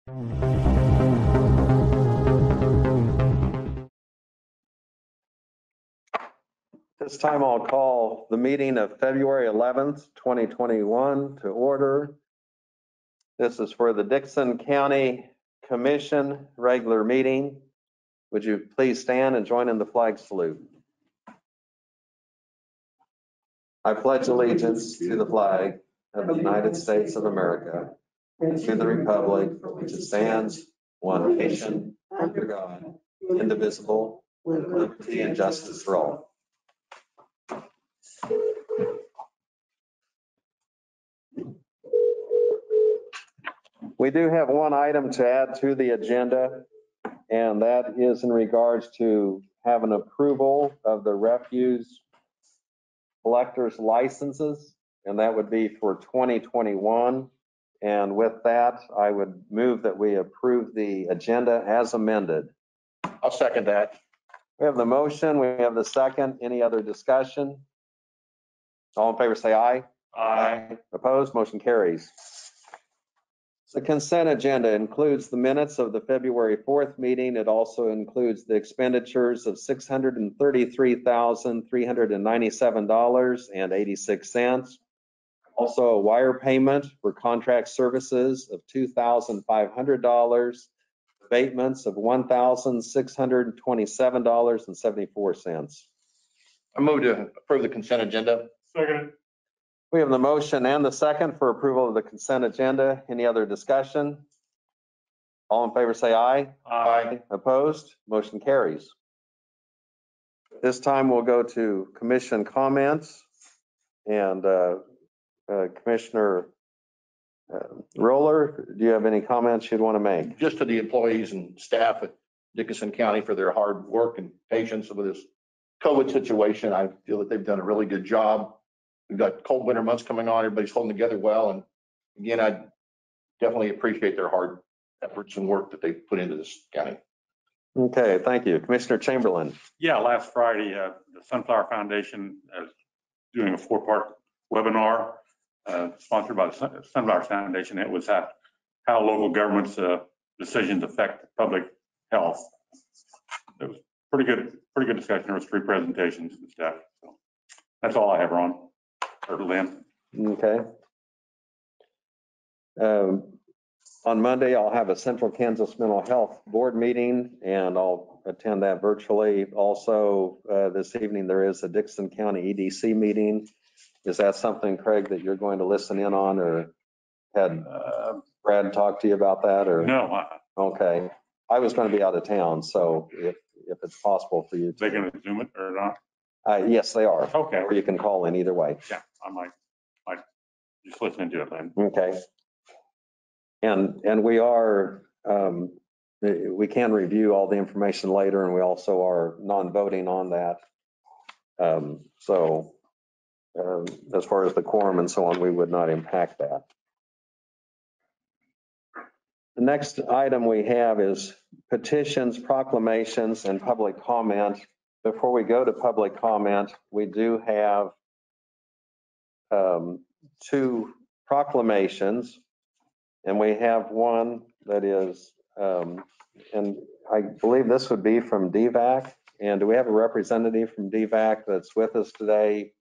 This time I'll call the meeting of February 11th, 2021 to order. This is for the Dickinson County Commission regular meeting. Would you please stand and join in the flag salute? I pledge allegiance to the flag of the United States of America and to the republic for which it stands, one nation, under God, indivisible, with liberty and justice for all. We do have one item to add to the agenda, and that is in regards to have an approval of the refuse collectors licenses, and that would be for 2021. And with that, I would move that we approve the agenda as amended. I'll second that. We have the motion, we have the second. Any other discussion? All in favor say aye. Aye. Opposed? Motion carries. The consent agenda includes the minutes of the February 4th meeting. It also includes the expenditures of $633,397.86. Also a wire payment for contract services of $2,500. Abatements of $1,627.74. I move to approve the consent agenda. Second. We have the motion and the second for approval of the consent agenda. Any other discussion? All in favor say aye. Aye. Opposed? Motion carries. This time we'll go to commission comments, and Commissioner Roller, do you have any comments you'd want to make? Just to the employees and staff at Dickinson County for their hard work and patience with this COVID situation. I feel that they've done a really good job. We've got cold winter months coming on. Everybody's holding together well. And again, I definitely appreciate their hard efforts and work that they put into this county. Okay, thank you. Commissioner Chamberlain. Yeah, last Friday, the Sunflower Foundation is doing a 4-part webinar sponsored by the Sunflower Foundation. It was how local governments' decisions affect public health. It was pretty good discussion. There was 3 presentations and stuff. So that's all I have, Ron. Or Lynn. Okay. On Monday, I'll have a Central Kansas Mental Health Board meeting, and I'll attend that virtually. Also, this evening, there is a Dickinson County EDC meeting. Is that something, Craig, that you're going to listen in on, or had Brad talk to you about that? Or No. Okay. I was going to be out of town, so if it's possible for you to. They're going to Zoom it or not? Yes, they are. Okay. Or you can call in either way. Yeah, I might just listen to it then. Okay. And we are, we can review all the information later, and we also are non-voting on that. So as far as the quorum and so on, we would not impact that. The next item we have is petitions, proclamations, and public comment. Before we go to public comment, we do have 2 proclamations, and we have one that is, and I believe this would be from DVAC. And do we have a representative from DVAC that's with us today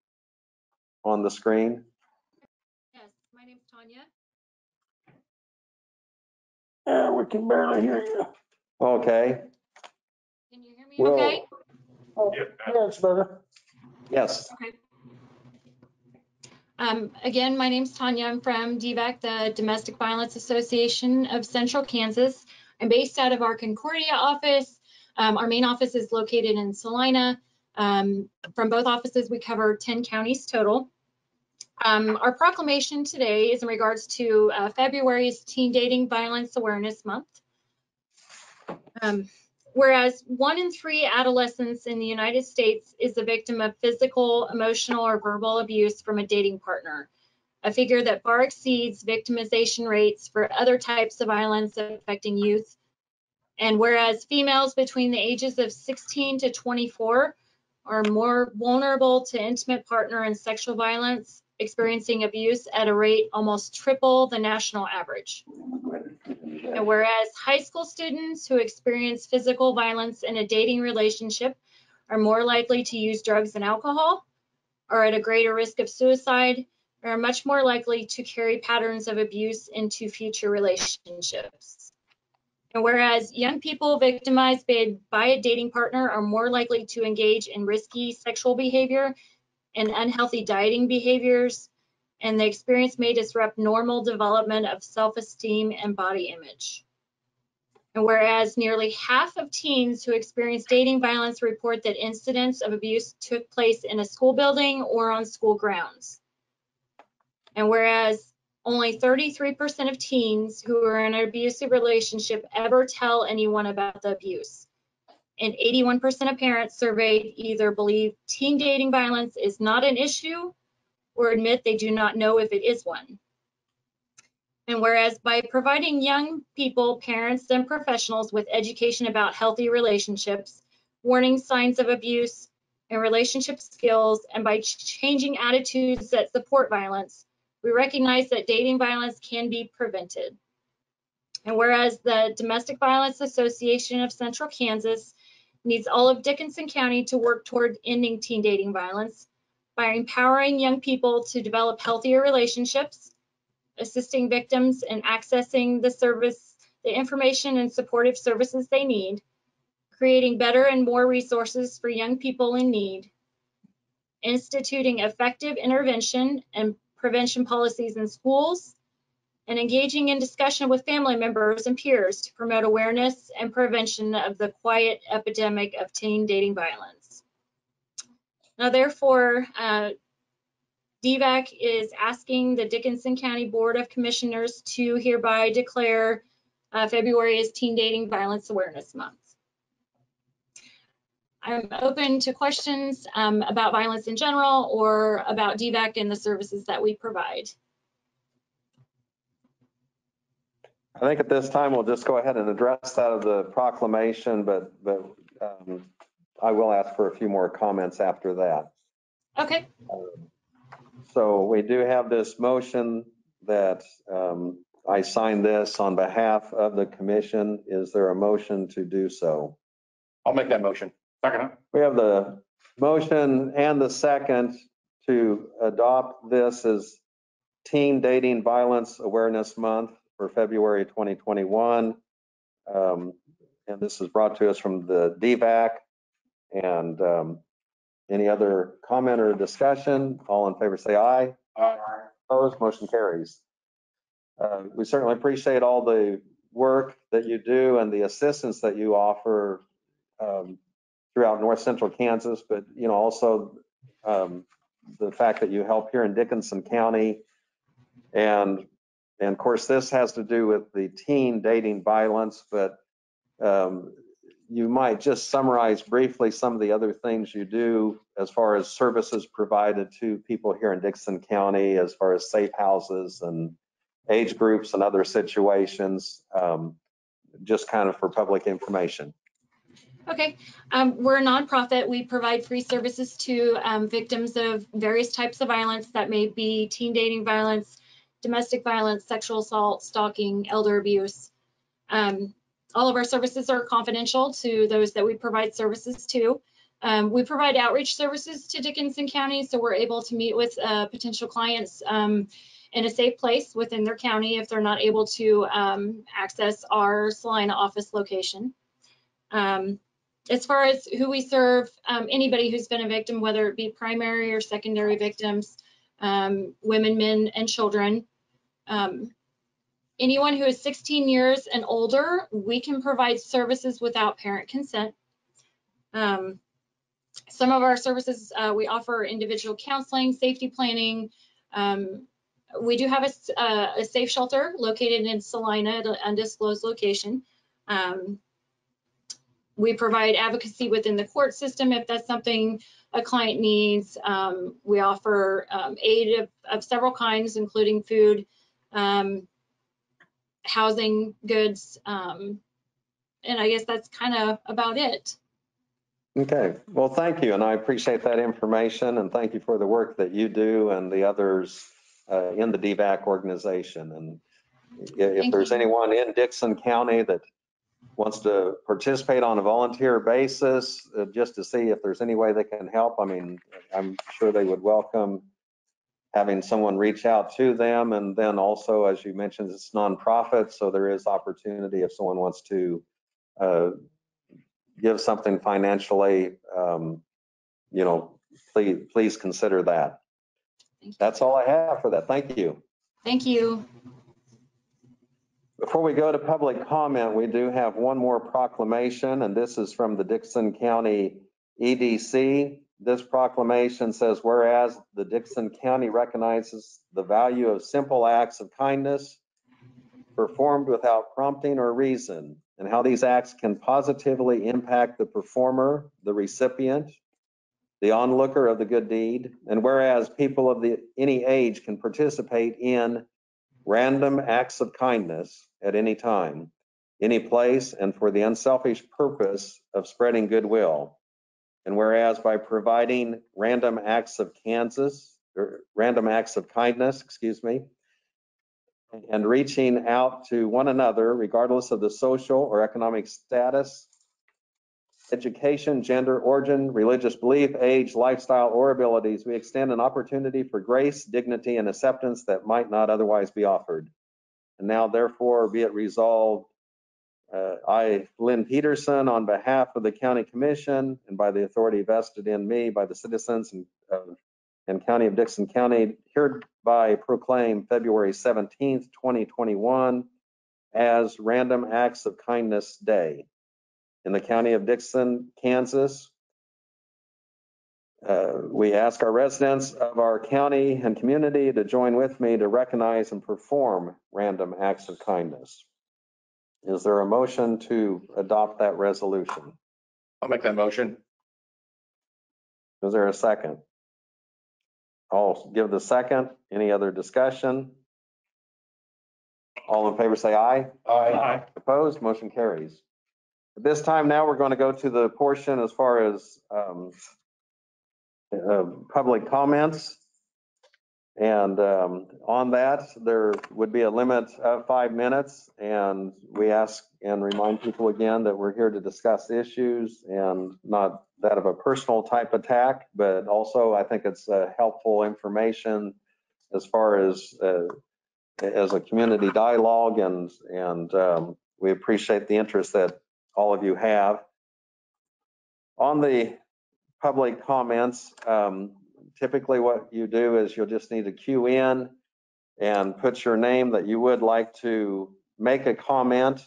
on the screen? Yes, my name's Tanya. We can barely hear you. Okay. Can you hear me okay? Oh, yeah, it's better. Yes. Okay. Again, my name's Tanya. I'm from DVAC, the Domestic Violence Association of Central Kansas. I'm based out of our Concordia office. Our main office is located in Salina. From both offices, we cover 10 counties total. Our proclamation today is in regards to February's Teen Dating Violence Awareness Month. Whereas 1 in 3 adolescents in the United States is the victim of physical, emotional, or verbal abuse from a dating partner, a figure that far exceeds victimization rates for other types of violence affecting youth. And whereas females between the ages of 16 to 24 are more vulnerable to intimate partner and sexual violence, experiencing abuse at a rate almost triple the national average. And whereas high school students who experience physical violence in a dating relationship are more likely to use drugs and alcohol, are at a greater risk of suicide, and are much more likely to carry patterns of abuse into future relationships. And whereas young people victimized by a dating partner are more likely to engage in risky sexual behavior and unhealthy dieting behaviors, and the experience may disrupt normal development of self-esteem and body image. And whereas nearly half of teens who experience dating violence report that incidents of abuse took place in a school building or on school grounds. And whereas only 33% of teens who are in an abusive relationship ever tell anyone about the abuse. And 81% of parents surveyed either believe teen dating violence is not an issue or admit they do not know if it is one. And whereas by providing young people, parents, and professionals with education about healthy relationships, warning signs of abuse, and relationship skills, and by changing attitudes that support violence, we recognize that dating violence can be prevented. And whereas the Domestic Violence Association of Central Kansas needs all of Dickinson County to work toward ending teen dating violence by empowering young people to develop healthier relationships, assisting victims in accessing the information and supportive services they need, creating better and more resources for young people in need, instituting effective intervention and prevention policies in schools, and engaging in discussion with family members and peers to promote awareness and prevention of the quiet epidemic of teen dating violence. Now, therefore, DVAC is asking the Dickinson County Board of Commissioners to hereby declare February as Teen Dating Violence Awareness Month. I'm open to questions about violence in general or about DVAC and the services that we provide. I think at this time, we'll just go ahead and address that of the proclamation, but I will ask for a few more comments after that. Okay. So we do have this motion that I signed this on behalf of the commission. Is there a motion to do so? I'll make that motion. Second. We have the motion and the second to adopt this as Teen Dating Violence Awareness Month for February 2021. And this is brought to us from the DVAC. And any other comment or discussion? All in favor say aye. Aye. Opposed, motion carries. We certainly appreciate all the work that you do and the assistance that you offer throughout North Central Kansas, but also the fact that you help here in Dickinson County. And of course, this has to do with the teen dating violence, but you might just summarize briefly some of the other things you do as far as services provided to people here in Dickinson County, as far as safe houses and age groups and other situations, just kind of for public information. Okay, we're a nonprofit. We provide free services to victims of various types of violence that may be teen dating violence, domestic violence, sexual assault, stalking, elder abuse. All of our services are confidential to those that we provide services to. We provide outreach services to Dickinson County, so we're able to meet with potential clients in a safe place within their county if they're not able to access our Salina office location. As far as who we serve, anybody who's been a victim, whether it be primary or secondary victims, women, men, and children. Anyone who is 16 years and older, we can provide services without parent consent. Some of our services, we offer individual counseling, safety planning. We do have a safe shelter located in Salina at an undisclosed location. We provide advocacy within the court system if that's something a client needs. We offer aid of several kinds, including food, housing, goods, and I guess that's kind of about it. Okay, well, thank you, and I appreciate that information, and thank you for the work that you do and the others in the DVAC organization. And if Thank there's you. anyone in Dickinson County that wants to participate on a volunteer basis, just to see if there's any way they can help, I mean, I'm sure they would welcome having someone reach out to them. And then also, as you mentioned, it's nonprofit, so there is opportunity if someone wants to give something financially, please consider that. That's all I have for that. Thank you. Thank you. Before we go to public comment, we do have one more proclamation, and this is from the Dickinson County EDC. This proclamation says, whereas the Dickinson County recognizes the value of simple acts of kindness performed without prompting or reason, and how these acts can positively impact the performer, the recipient, the onlooker of the good deed, and whereas people of any age can participate in random acts of kindness at any time, any place, and for the unselfish purpose of spreading goodwill. And whereas by providing random acts of kindness, and reaching out to one another, regardless of the social or economic status, education, gender, origin, religious belief, age, lifestyle, or abilities, we extend an opportunity for grace, dignity, and acceptance that might not otherwise be offered. And now, therefore, be it resolved, I, Lynn Peterson, on behalf of the County Commission and by the authority vested in me by the citizens and County of Dickinson County, hereby proclaim February 17th, 2021 as Random Acts of Kindness Day. In the County of Dickinson, Kansas, we ask our residents of our county and community to join with me to recognize and perform random acts of kindness. Is there a motion to adopt that resolution? I'll make that motion. Is there a second? I'll give the second. Any other discussion? All in favor say aye. Aye. Opposed? Motion carries. At this time now, we're going to go to the portion as far as public comments. And on that, there would be a limit of 5 minutes. And we ask and remind people again that we're here to discuss issues and not that of a personal type attack, but also I think it's helpful information as far as a community dialogue. And we appreciate the interest that all of you have. On the public comments, typically what you do is you'll just need to queue in and put your name that you would like to make a comment.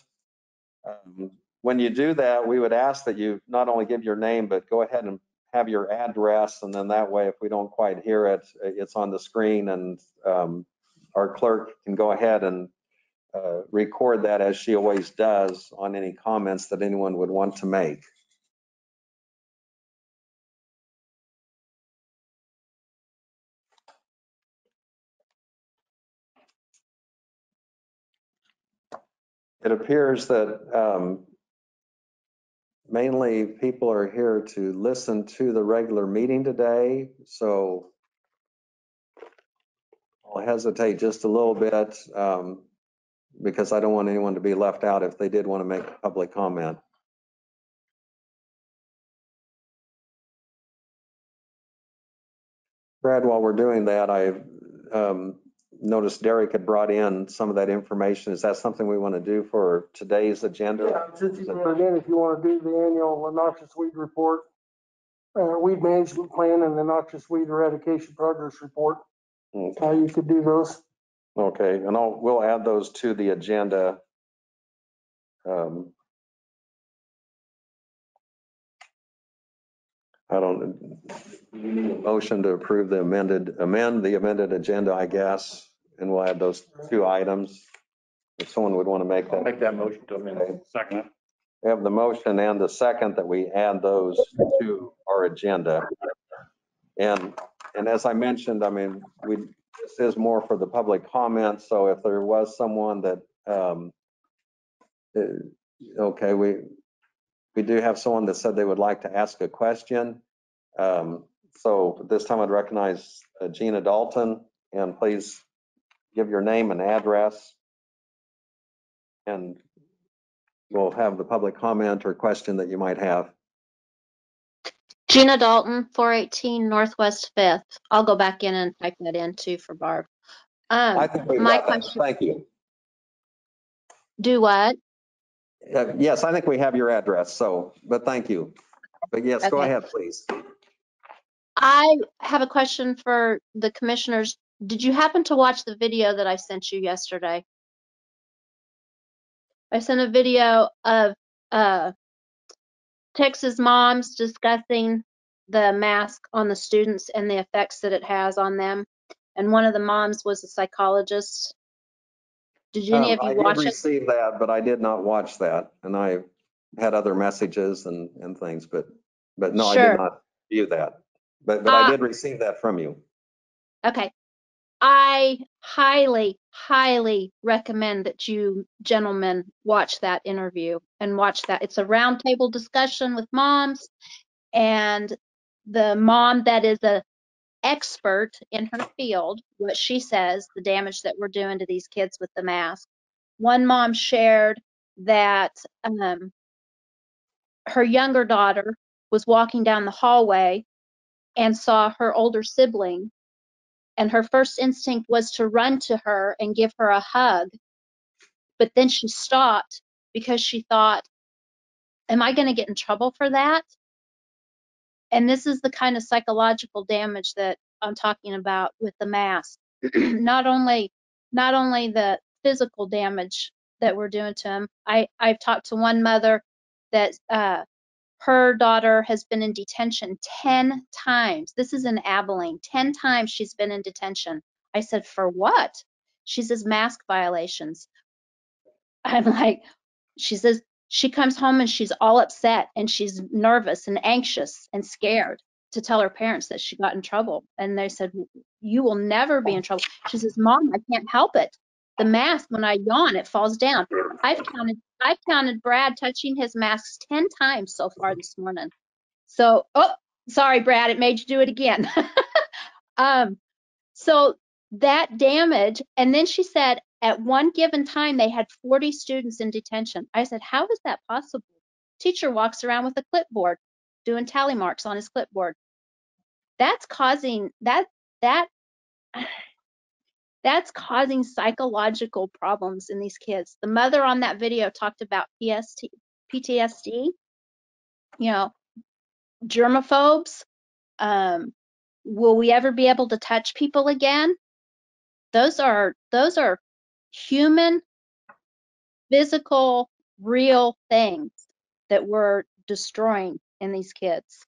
When you do that, we would ask that you not only give your name, but go ahead and have your address. And then that way, if we don't quite hear it, it's on the screen and our clerk can go ahead and record that as she always does on any comments that anyone would want to make. It appears that mainly people are here to listen to the regular meeting today, so I'll hesitate just a little bit because I don't want anyone to be left out if they did want to make a public comment. Brad, while we're doing that, I noticed Derek had brought in some of that information. Is that something we want to do for today's agenda? Yeah, since you brought it in, if you want to do the annual noxious weed report, weed management plan, and the noxious weed eradication progress report, Okay. you could do those. Okay, and we'll add those to the agenda. I don't need a motion to approve the amend the amended agenda, I guess, and we'll add those 2 items. If someone would want to make I'll that. make that motion to amend. Okay. Second. We have the motion and the second that we add those to our agenda. And as I mentioned, I mean, this is more for the public comment. So if there was someone that, okay, We do have someone that said they would like to ask a question. So this time I'd recognize Gina Dalton, and please give your name and address. And we'll have the public comment or question that you might have. Gina Dalton, 418 Northwest 5th. I'll go back in and type that in too for Barb. I think we've My got that. question, Thank you. do what? Yes, I think we have your address, so, but thank you. But yes, go Okay. ahead, please. I have a question for the commissioners. Did you happen to watch the video that I sent you yesterday? I sent a video of Texas moms discussing the mask on the students and the effects that it has on them. And one of the moms was a psychologist. Did any of I you did watch it? receive that, but I did not watch that. And I had other messages and things, but no, I did Sure. not view that. But I did receive that from you. Okay. I highly, highly recommend that you gentlemen watch that interview and watch that. It's a roundtable discussion with moms, and the mom that is a expert in her field, what she says, the damage that we're doing to these kids with the mask. One mom shared that her younger daughter was walking down the hallway and saw her older sibling, and her first instinct was to run to her and give her a hug. But then she stopped because she thought, am I going to get in trouble for that? And this is the kind of psychological damage that I'm talking about with the mask. not only the physical damage that we're doing to them. I've talked to one mother that her daughter has been in detention 10 times. This is in Abilene. 10 times she's been in detention. I said, for what? She says, mask violations. I'm like, she says, she comes home and she's all upset and she's nervous and anxious and scared to tell her parents that she got in trouble. And they said, you will never be in trouble. She says, Mom, I can't help it. The mask, when I yawn, it falls down. I've counted Brad touching his masks 10 times so far this morning. So, oh, sorry, Brad, it made you do it again. So that damage, and then she said at one given time they had 40 students in detention. I said, how is that possible? Teacher walks around with a clipboard doing tally marks on his clipboard. That's causing that's causing psychological problems in these kids. The mother on that video talked about PTSD, you know, germaphobes. Will we ever be able to touch people again? Those are human, physical, real things that we're destroying in these kids.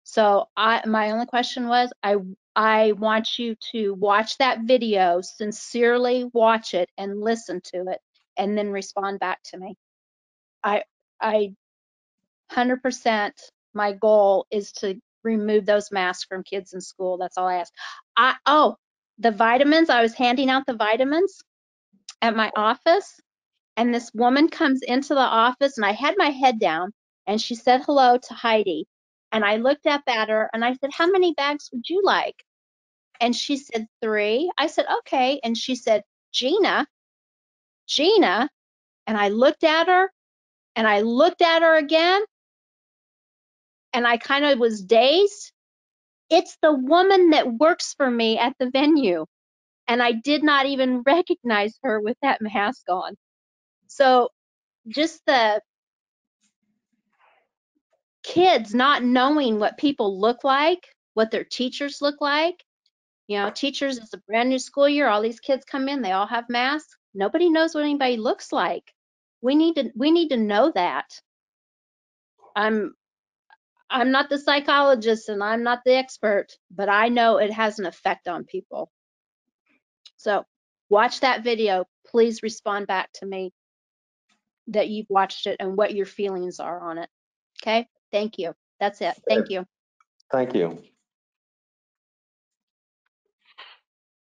So my only question was, I want you to watch that video, sincerely watch it and listen to it, and then respond back to me. I 100%, my goal is to remove those masks from kids in school. That's all I ask. The vitamins, I was handing out the vitamins at my office, and this woman comes into the office, and I had my head down, and she said hello to Heidi. And I looked up at her and I said, how many bags would you like? And she said 3. I said, okay. And she said, Gina. And I looked at her and I looked at her again, and I kind of was dazed. It's the woman that works for me at the venue. And I did not even recognize her with that mask on. So just the kids not knowing what people look like, what their teachers look like. You know, teachers, it's a brand new school year. All these kids come in, they all have masks. Nobody knows what anybody looks like. We need to know that. I'm not the psychologist and I'm not the expert, but I know it has an effect on people. So watch that video. Please respond back to me that you've watched it and what your feelings are on it. Okay? Thank you. That's it. Thank you. Thank you.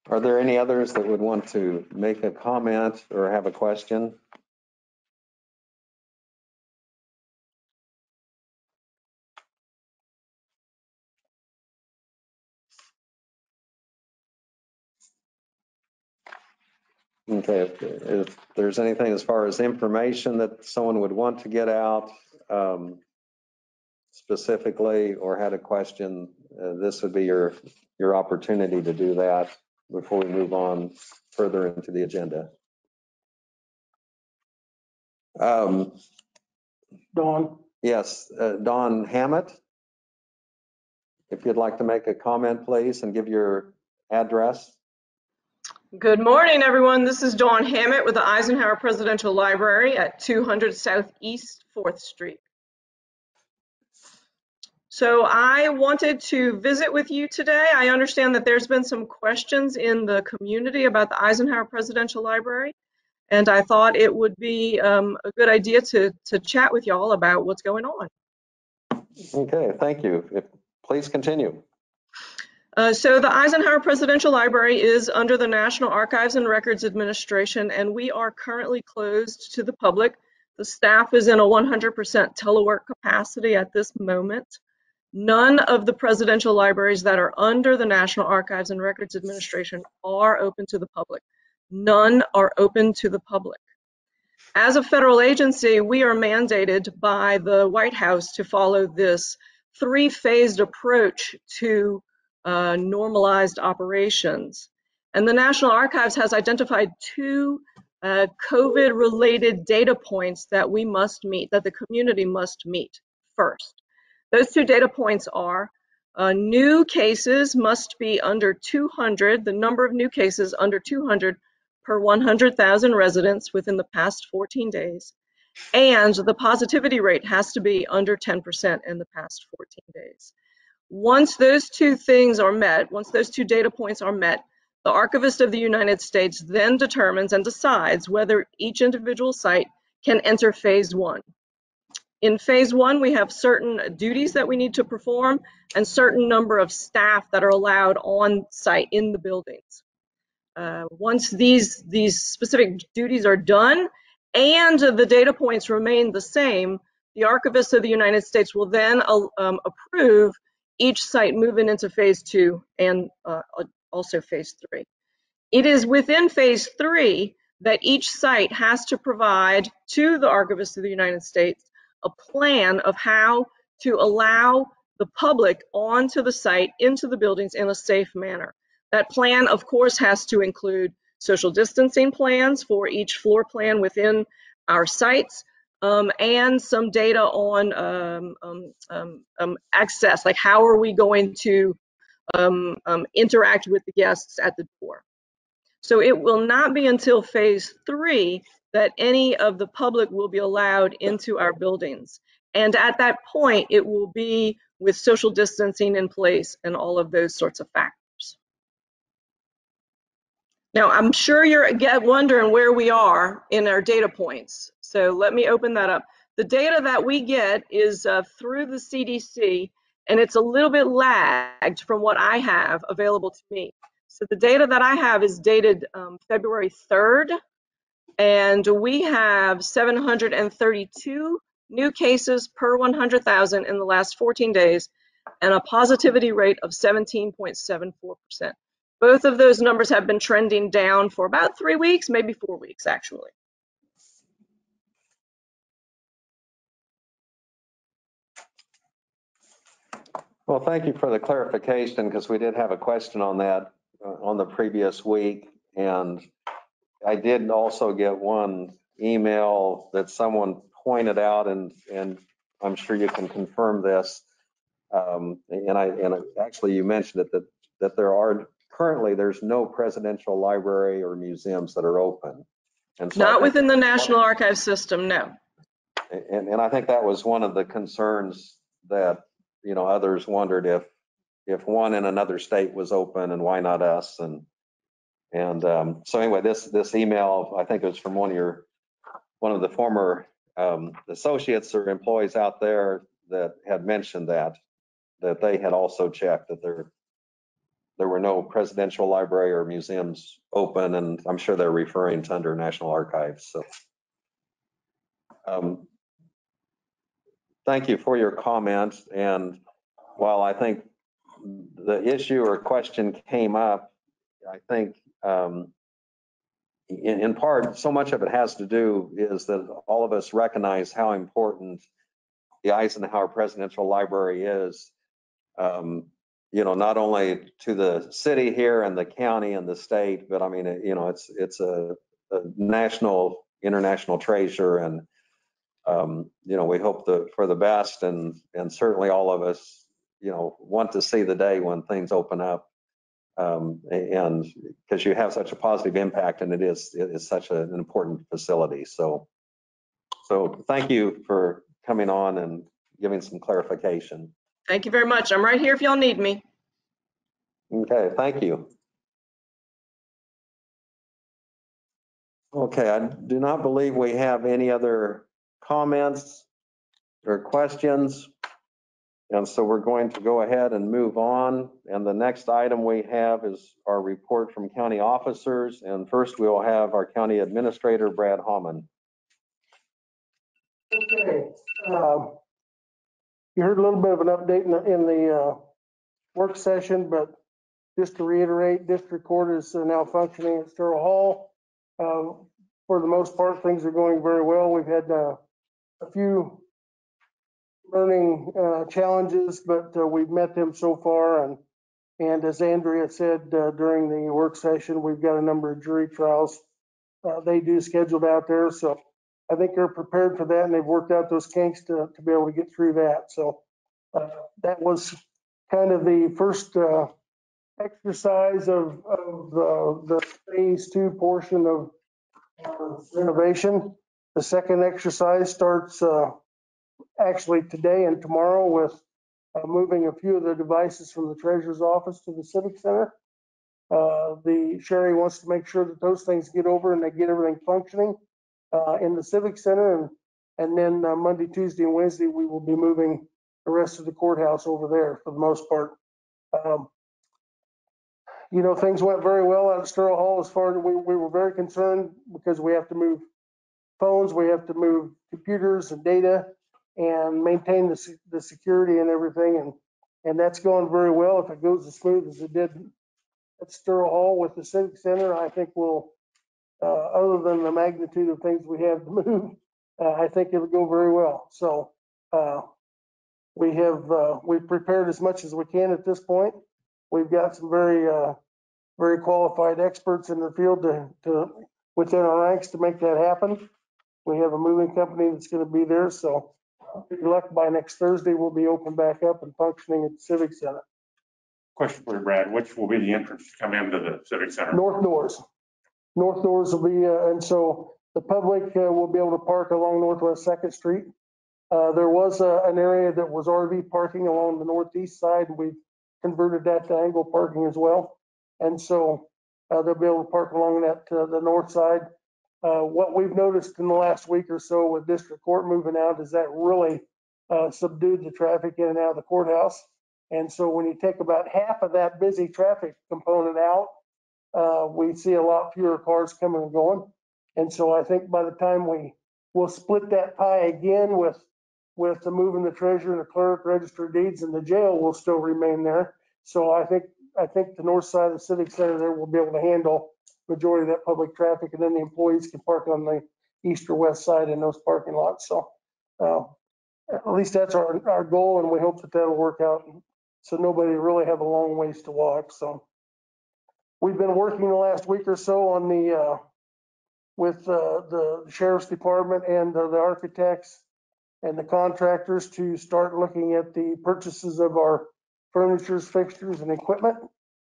Are there any others that would want to make a comment or have a question? Okay, if there's anything as far as information that someone would want to get out specifically or had a question, this would be your opportunity to do that before we move on further into the agenda. Dawn? Yes, Don Hammett, if you'd like to make a comment, please, and give your address. Good morning, everyone. This is Dawn Hammett with the Eisenhower Presidential Library at 200 Southeast 4th Street. So I wanted to visit with you today. I understand that there's been some questions in the community about the Eisenhower Presidential Library, and I thought it would be a good idea to chat with y'all about what's going on. Okay, thank you. Please continue. So the Eisenhower Presidential Library is under the National Archives and Records Administration, and we are currently closed to the public. The staff is in a 100% telework capacity at this moment. None of the presidential libraries that are under the National Archives and Records Administration are open to the public. None are open to the public. As a federal agency, we are mandated by the White House to follow this three-phased approach to normalized operations. And the National Archives has identified two COVID-related data points that we must meet, that the community must meet first. Those two data points are new cases must be under 200, the number of new cases under 200 per 100,000 residents within the past 14 days, and the positivity rate has to be under 10% in the past 14 days. Once those two things are met, once those two data points are met, the Archivist of the United States then determines and decides whether each individual site can enter phase one. In phase one, we have certain duties that we need to perform and certain number of staff that are allowed on site in the buildings. Once these specific duties are done and the data points remain the same, the Archivist of the United States will then approve each site moving into phase two and also phase three. It is within phase three that each site has to provide to the Archivist of the United States a plan of how to allow the public onto the site, into the buildings in a safe manner. That plan, of course, has to include social distancing plans for each floor plan within our sites, and some data on access, like how are we going to interact with the guests at the door. So it will not be until phase three that any of the public will be allowed into our buildings. And at that point, it will be with social distancing in place and all of those sorts of factors. Now, I'm sure you're wondering where we are in our data points. So let me open that up. The data that we get is through the CDC, and it's a little bit lagged from what I have available to me. So the data that I have is dated February 3rd, and we have 732 new cases per 100,000 in the last 14 days, and a positivity rate of 17.74%. Both of those numbers have been trending down for about 3 weeks, maybe 4 weeks, actually. Well, thank you for the clarification, because we did have a question on that on the previous week. And I did also get one email that someone pointed out, and I'm sure you can confirm this. And actually you mentioned it, that there's no presidential library or museums that are open. And so not within the National Archives system, no. And I think that was one of the concerns that, others wondered if one in another state was open and why not us. And so anyway, this email, I think it was from one of the former associates or employees out there that had mentioned that they had also checked that there were no presidential library or museums open, and I'm sure they're referring to under National Archives. So thank you for your comments. And while I think the issue or question came up, I think in part, so much of it has to do is that all of us recognize how important the Eisenhower Presidential Library is, not only to the city here and the county and the state, but I mean, it's a national, international treasure. And, we hope for the best, and certainly all of us, want to see the day when things open up. And because you have such a positive impact, and it is such an important facility. So thank you for coming on and giving some clarification. Thank you very much. I'm right here if y'all need me. Okay, thank you. Okay, I do not believe we have any other comments or questions. And so we're going to go ahead and move on. And the next item we have is our report from county officers. And first we will have our county administrator, Brad Hammond. Okay. You heard a little bit of an update in the work session, but just to reiterate, district court is now functioning at Sterling Hall. For the most part, things are going very well. We've had a few learning challenges, but we've met them so far. And as Andrea said during the work session, we've got a number of jury trials they do scheduled out there. So I think they're prepared for that, and they've worked out those kinks to be able to get through that. So that was kind of the first exercise of the phase 2 portion of renovation. The second exercise starts actually today and tomorrow with moving a few of the devices from the treasurer's office to the civic center. The Sherry wants to make sure that those things get over and they get everything functioning in the civic center. And then Monday, Tuesday, and Wednesday, we will be moving the rest of the courthouse over there for the most part. Things went very well out at Sterling Hall as far as we were very concerned because we have to move phones, we have to move computers and data and maintain the security and everything. And that's going very well. If it goes as smooth as it did at Sterling Hall with the civic center, I think we'll, other than the magnitude of things we have to move, I think it'll go very well. So we've prepared as much as we can at this point. We've got some very qualified experts in the field to within our ranks to make that happen. We have a moving company that's going to be there. So if you're lucky, by next Thursday, we'll be open back up and functioning at the Civic Center. Question for you, Brad. Which will be the entrance to come into the Civic Center? North doors. North doors will be, and so the public will be able to park along Northwest 2nd Street. There was an area that was RV parking along the northeast side, and we've converted that to angle parking as well. And so they'll be able to park along that the north side. What we've noticed in the last week or so with district court moving out is that really subdued the traffic in and out of the courthouse. And so when you take about half of that busy traffic component out, we see a lot fewer cars coming and going. And so I think by the time we'll split that pie again with the moving the treasurer and the clerk, register of deeds, and the jail will still remain there. So I think the north side of the civic center there will be able to handle majority of that public traffic, and then the employees can park on the east or west side in those parking lots. So at least that's our goal, and we hope that that'll work out. So nobody really have a long ways to walk. So we've been working the last week or so on with the sheriff's department and the architects and the contractors to start looking at the purchases of our furnitures, fixtures, and equipment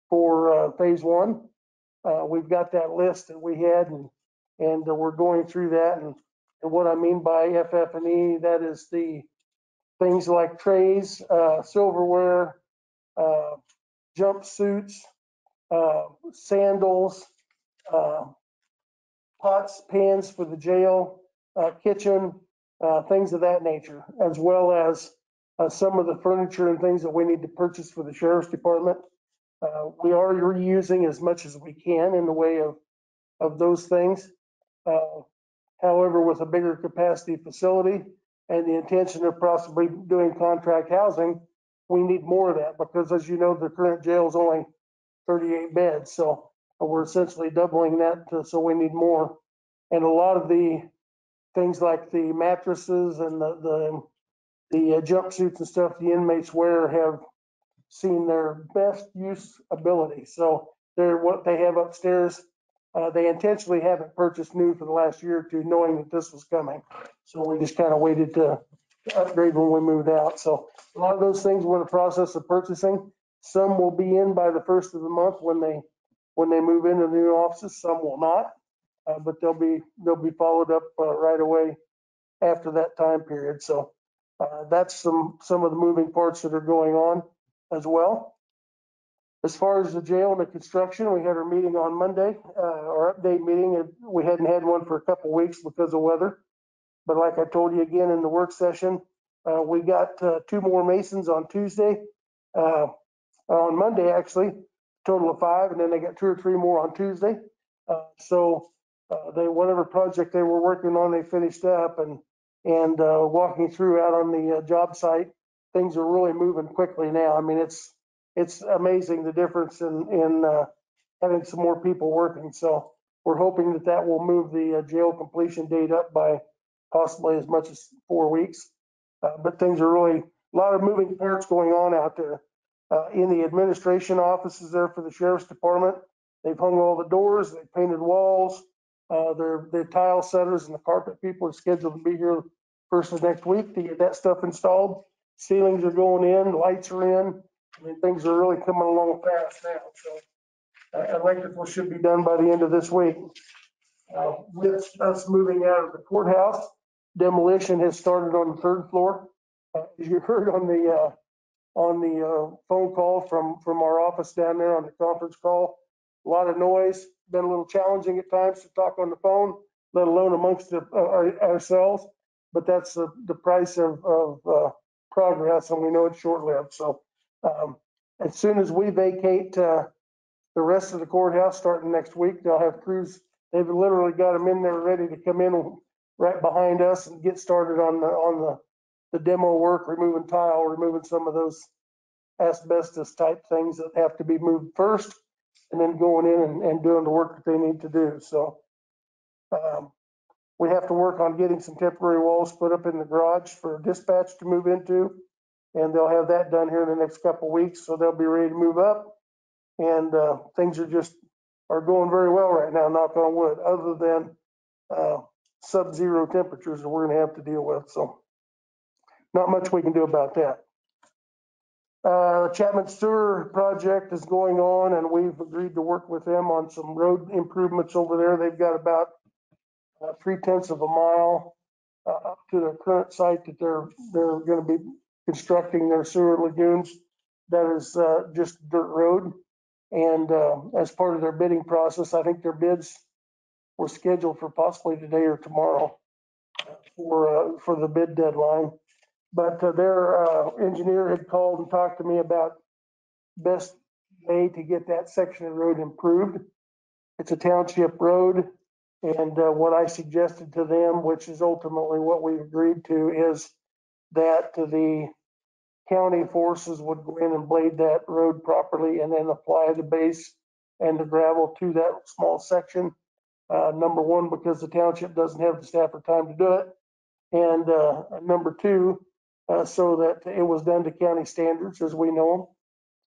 for phase 1. We've got that list that we had, and we're going through that. And what I mean by FF&E, that is the things like trays, silverware, jumpsuits, sandals, pots, pans for the jail, kitchen, things of that nature, as well as some of the furniture and things that we need to purchase for the sheriff's department. We are reusing as much as we can in the way of those things. However, with a bigger capacity facility and the intention of possibly doing contract housing, we need more of that because, as you know, the current jail is only 38 beds. So We're essentially doubling that, so we need more. And a lot of the things like the mattresses and the jumpsuits and stuff the inmates wear have seen their best use ability. So they're what they have upstairs. They intentionally haven't purchased new for the last year or two, knowing that this was coming. So we just kind of waited to upgrade when we moved out. So a lot of those things we're in the process of purchasing. Some will be in by the first of the month when they move into the new offices. Some will not, but they'll be followed up right away after that time period. So that's some of the moving parts that are going on as well. As far as the jail and the construction, we had our meeting on Monday, our update meeting. We hadn't had one for a couple of weeks because of weather. But like I told you again in the work session, we got 2 more masons on Tuesday, on Monday actually, total of 5, and then they got 2 or 3 more on Tuesday. So they whatever project they were working on, they finished up, and walking through out on the job site, things are really moving quickly now. I mean, it's amazing the difference in having some more people working. So we're hoping that will move the jail completion date up by possibly as much as 4 weeks. But things are really a lot of moving parts going on out there. In the administration offices there for the sheriff's department, they've hung all the doors, they've painted walls. Their tile setters and the carpet people are scheduled to be here first of next week to get that stuff installed. Ceilings are going in, lights are in. I mean, things are really coming along fast now. So electrical should be done by the end of this week. With us moving out of the courthouse, demolition has started on the 3rd floor. As you heard on the phone call from our office down there on the conference call, a lot of noise, been a little challenging at times to talk on the phone, let alone amongst ourselves. But that's the price of progress, and we know it's short-lived. So as soon as we vacate the rest of the courthouse starting next week, they'll have crews. They've literally got them in there ready to come in right behind us and get started on the demo work, removing tile, removing some of those asbestos type things that have to be moved first, and then going in and doing the work that they need to do. So we have to work on getting some temporary walls put up in the garage for dispatch to move into, and they'll have that done here in the next couple of weeks. So they'll be ready to move up, and things are going very well right now, knock on wood, other than sub-zero temperatures that we're going to have to deal with. So not much we can do about that. Chapman Sewer project is going on, and we've agreed to work with them on some road improvements over there. They've got about 3/10 of a mile up to their current site that they're going to be constructing their sewer lagoons. That is just dirt road. And as part of their bidding process, I think their bids were scheduled for possibly today or tomorrow for the bid deadline. But their engineer had called and talked to me about best way to get that section of road improved. It's a township road, and what I suggested to them, which is ultimately what we agreed to, is that the county forces would go in and blade that road properly and then apply the base and the gravel to that small section. Number one, because the township doesn't have the staff or time to do it. And number 2, so that it was done to county standards as we know them.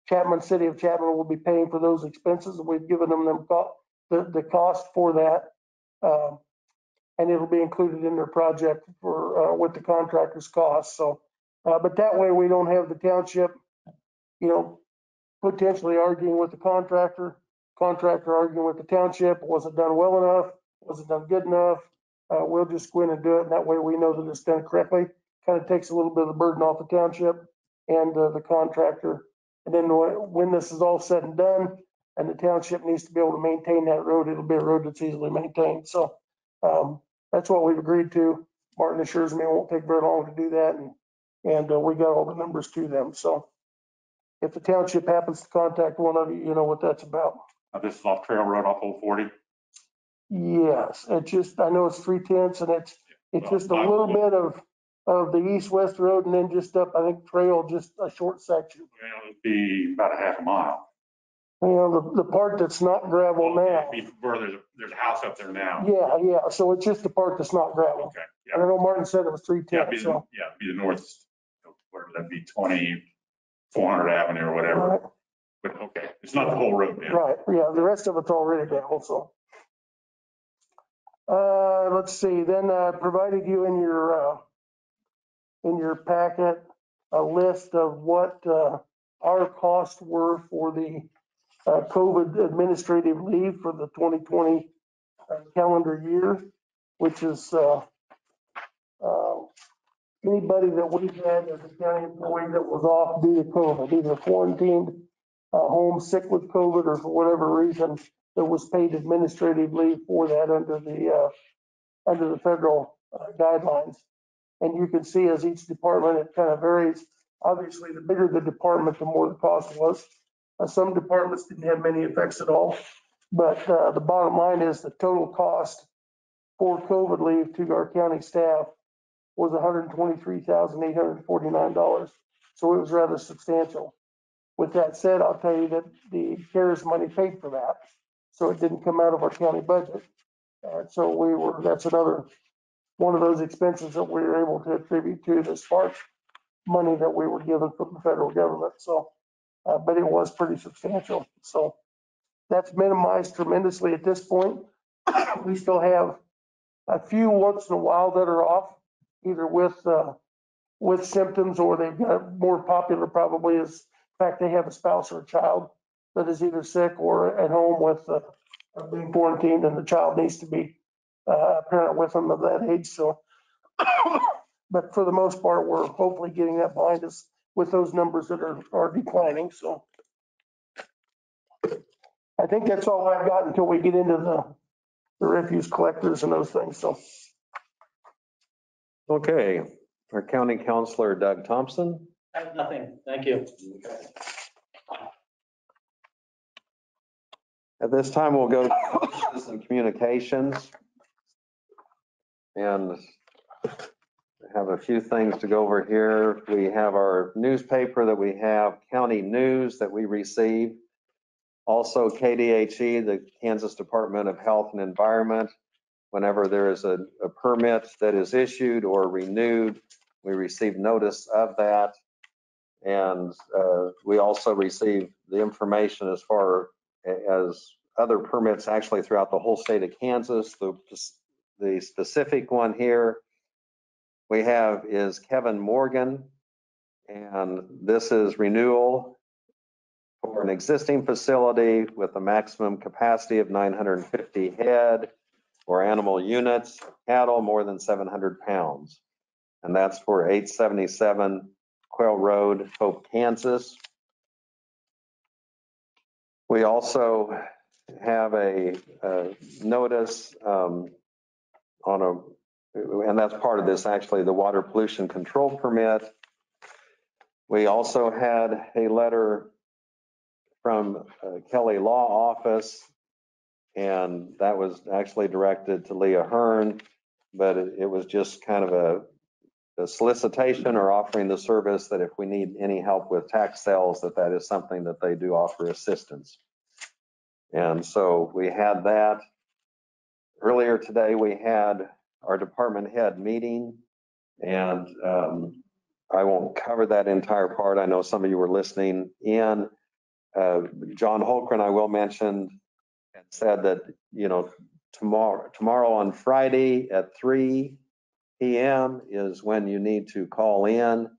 Chapman, City of Chapman will be paying for those expenses. We've given them the cost for that. And it'll be included in their project for with the contractor's cost. So, but that way we don't have the township, potentially arguing with the contractor arguing with the township. Was it done well enough? Was it done good enough? We'll just go in and do it. And that way we know that it's done correctly. Kind of takes a little bit of the burden off the township and the contractor. And then when this is all said and done, and the township needs to be able to maintain that road, it'll be a road that's easily maintained. So that's what we've agreed to. Martin assures me it won't take very long to do that. And we got all the numbers to them. So if the township happens to contact one of you, you know what that's about. This is off Trail Road off Old 40. Yes, I know it's 3/10, and it's just a little bit of the east-west road, and then just up, I think, trail, just a short section. Well, it'd be about a half a mile. You know, the part that's not gravel now. Where there's a house up there now. Yeah, so it's just the part that's not gravel. Okay, I yeah. know Martin said it was Yeah, 310, so. be the north, whatever that'd be, 400 Avenue or whatever. Right. But okay, it's not the whole road then. Right, yeah, the rest of it's already gravel, so. Let's see, then provided you in your packet a list of what our costs were for the COVID administrative leave for the 2020 calendar year, which is anybody that we had as a county employee that was off due to COVID, either quarantined, home sick with COVID, or for whatever reason, there was paid administrative leave for that under the federal guidelines. And you can see as each department, it kind of varies. Obviously, the bigger the department, the more the cost was. Some departments didn't have many effects at all. But the bottom line is the total cost for COVID leave to our county staff was $123,849. So it was rather substantial. With that said, I'll tell you that the CARES money paid for that. So it didn't come out of our county budget. So that's another one of those expenses that we were able to attribute to the spark money that we were given from the federal government. So, but it was pretty substantial. So that's minimized tremendously at this point. We still have a few once in a while that are off, either with symptoms, or they've got more popular probably is the fact they have a spouse or a child that is either sick or at home with being quarantined, and the child needs to be a parent with them of that age. So, but for the most part, we're hopefully getting that behind us with those numbers that are declining. So I think that's all I've got until we get into the refuse collectors and those things. So. Okay, our county counselor, Doug Thompson. I have nothing. Thank you. At this time, we'll go to citizen communications and have a few things to go over here. We have our newspaper that we have, county news that we receive. Also KDHE, the Kansas Department of Health and Environment. Whenever there is a permit that is issued or renewed, we receive notice of that. And we also receive the information as far as other permits actually throughout the whole state of Kansas. The specific one here we have is Kevin Morgan, and this is renewal for an existing facility with a maximum capacity of 950 head or animal units, cattle more than 700 pounds. And that's for 877 Quail Road, Hope, Kansas. We also have a notice and that's part of this, actually, the water pollution control permit. We also had a letter from Kelly Law Office, and that was actually directed to Leah Hearn, but it was just kind of a solicitation or offering the service that if we need any help with tax sales, that is something that they do offer assistance. And so we had that. Earlier today, we had our department head meeting, and I won't cover that entire part. I know some of you were listening in. John Holgren, I will mention, and said that, tomorrow on Friday at 3 p.m. is when you need to call in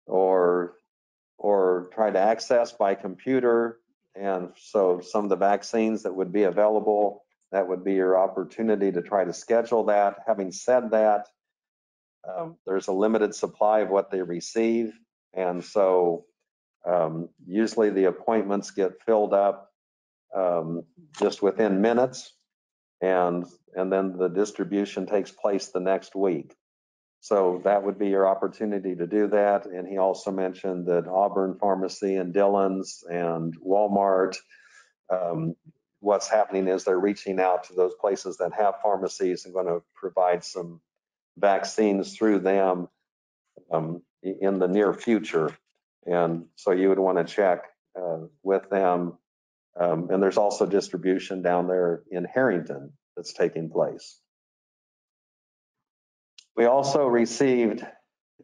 or try to access by computer. And so some of the vaccines that would be available, that would be your opportunity to try to schedule that. Having said that, there's a limited supply of what they receive. And so usually the appointments get filled up just within minutes, and then the distribution takes place the next week. So that would be your opportunity to do that. And he also mentioned that Auburn Pharmacy and Dillon's and Walmart, what's happening is they're reaching out to those places that have pharmacies and going to provide some vaccines through them in the near future. And so you would want to check with them And there's also distribution down there in Harrington that's taking place. We also received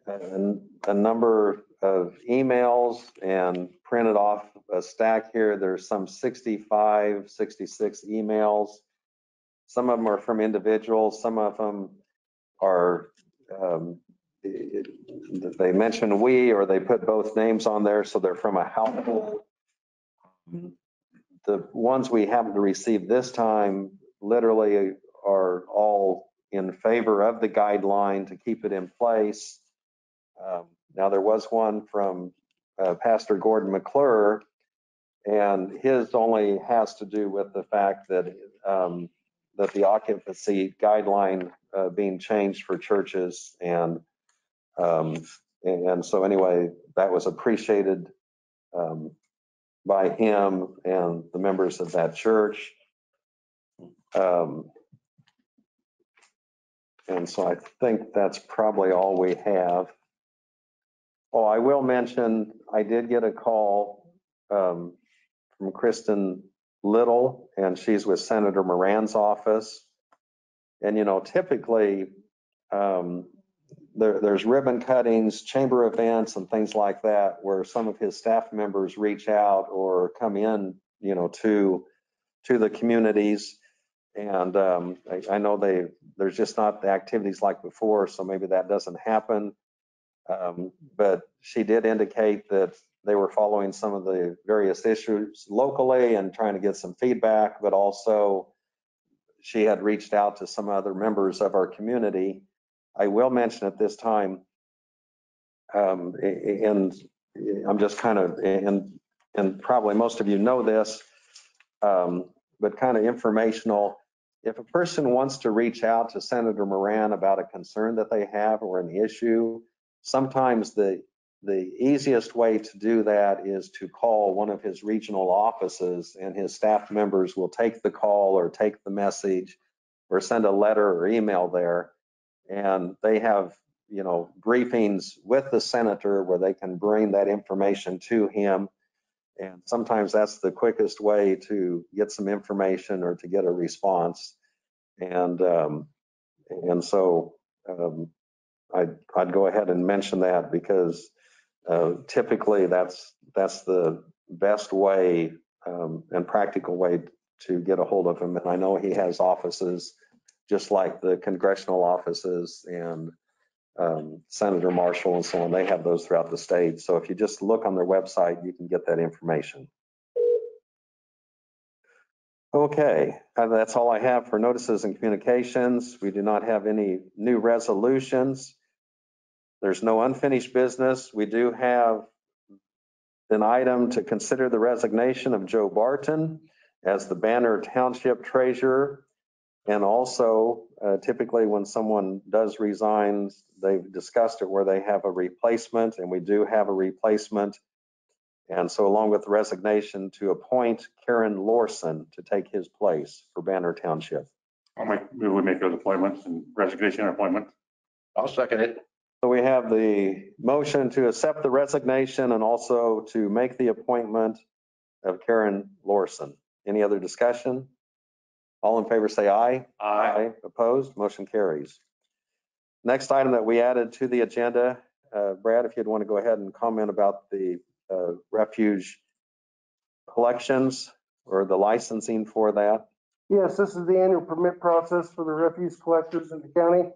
a number of emails and printed off a stack here. There's some 65, 66 emails. Some of them are from individuals. Some of them are, they mention we, or they put both names on there, so they're from a household. The ones we happen to receive this time literally are all in favor of the guideline to keep it in place. Now, there was one from Pastor Gordon McClure, and his only has to do with the fact that that the occupancy guideline being changed for churches, and so anyway, that was appreciated by him and the members of that church. And so I think that's probably all we have. Oh, I will mention, I did get a call from Kristen Little, and she's with Senator Moran's office. And, you know, typically there's ribbon cuttings, chamber events, and things like that, where some of his staff members reach out or come in, you know, to the communities. And I know there's just not the activities like before, so maybe that doesn't happen. But she did indicate that they were following some of the various issues locally and trying to get some feedback, but also she had reached out to some other members of our community. I will mention at this time, and I'm just kind of, and probably most of you know this, but kind of informational. If a person wants to reach out to Senator Moran about a concern that they have or an issue, sometimes the easiest way to do that is to call one of his regional offices, and his staff members will take the call or take the message or send a letter or email there. And they have, you know, briefings with the senator where they can bring that information to him. And sometimes that's the quickest way to get some information or to get a response. And so I'd go ahead and mention that, because typically that's the best way and practical way to get a hold of him. And I know he has offices just like the congressional offices and Senator Marshall and so on. They have those throughout the state. So if you just look on their website, you can get that information. Okay, that's all I have for notices and communications. We do not have any new resolutions. There's no unfinished business. We do have an item to consider the resignation of Joe Barton as the Banner Township Treasurer. And also, typically when someone does resign, they've discussed it where they have a replacement, and we do have a replacement. And so along with the resignation, to appoint Karen Lorson to take his place for Banner Township. We would make those appointments and resignation and appointment. I'll second it. So we have the motion to accept the resignation and also to make the appointment of Karen Lorson. Any other discussion? All in favor say aye. Aye. Opposed? Motion carries. Next item that we added to the agenda, Brad, if you'd want to go ahead and comment about the refuge collections or the licensing for that. Yes, this is the annual permit process for the refuse collectors in the county.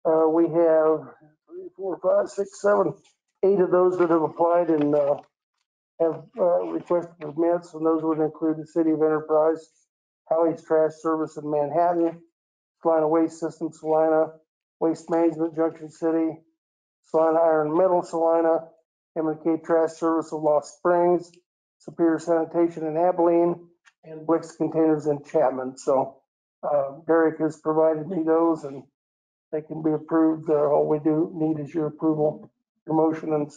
We have 3, 4, 5, 6, 7, 8 of those that have applied and have requested permits, and those would include the City of Enterprise, Howie's Trash Service in Manhattan, Salina Waste System Salina, Waste Management Junction City, Salina Iron Metal Salina, M&K Trash Service of Lost Springs, Superior Sanitation in Abilene, and Blix Containers in Chapman. So Derek has provided me those, and they can be approved. All we do need is your approval, your motion, and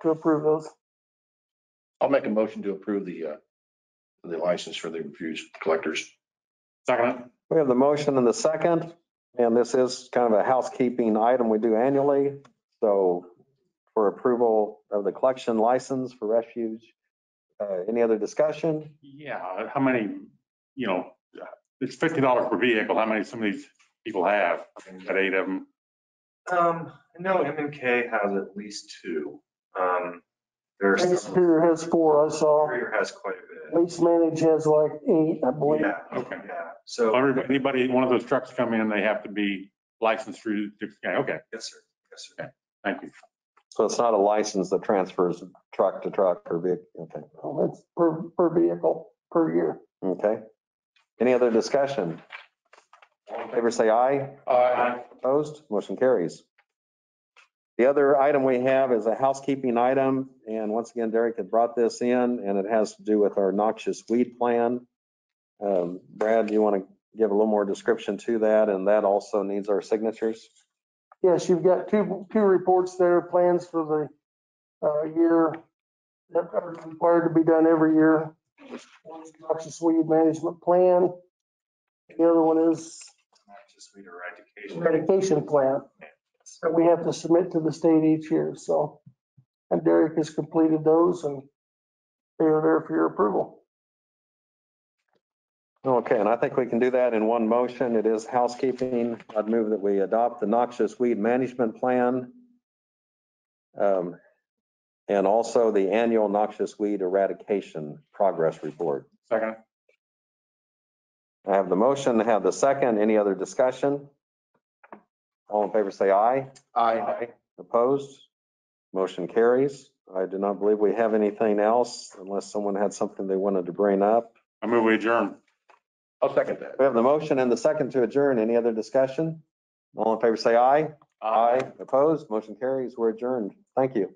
to approve those. I'll make a motion to approve the license for the refuse collectors. Second. We have the motion and the second, and this is kind of a housekeeping item we do annually. So for approval of the collection license for refuge Any other discussion? Yeah, how many, you know, it's $50 per vehicle. How many some of these people have? I mean, got 8 of them. I know MMK has at least 2. There's Superior has 4, I saw. Superior has quite a bit. Waste Manage has like 8, I believe. Yeah, Okay. yeah. So, Anybody, one of those trucks come in, they have to be licensed through Dickinson County. Okay, yes, sir. Yes, sir. thank you. So it's not a license that transfers truck to truck or vehicle. Okay. Oh, that's per vehicle, per year. Okay. Any other discussion? All in favor, say aye. Aye. Opposed? Motion carries. The other item we have is a housekeeping item, and once again, Derek had brought this in, and it has to do with our noxious weed plan. Brad, do you want to give a little more description to that? And that also needs our signatures. Yes, you've got two reports there, plans for the year that are required to be done every year. One's noxious weed management plan. The other one is Just weed eradication. eradication plan that we have to submit to the state each year. So, and Derek has completed those and they are there for your approval. Okay, and I think we can do that in one motion. It is housekeeping. I'd move that we adopt the noxious weed management plan. And also the annual noxious weed eradication progress report. Second. I have the motion, I have the second. Any other discussion? All in favor, say aye. Aye. Opposed? Motion carries. I do not believe we have anything else unless someone had something they wanted to bring up. I move we adjourn. I'll second that. We have the motion and the second to adjourn. Any other discussion? All in favor, say aye. Opposed? Motion carries. We're adjourned. Thank you.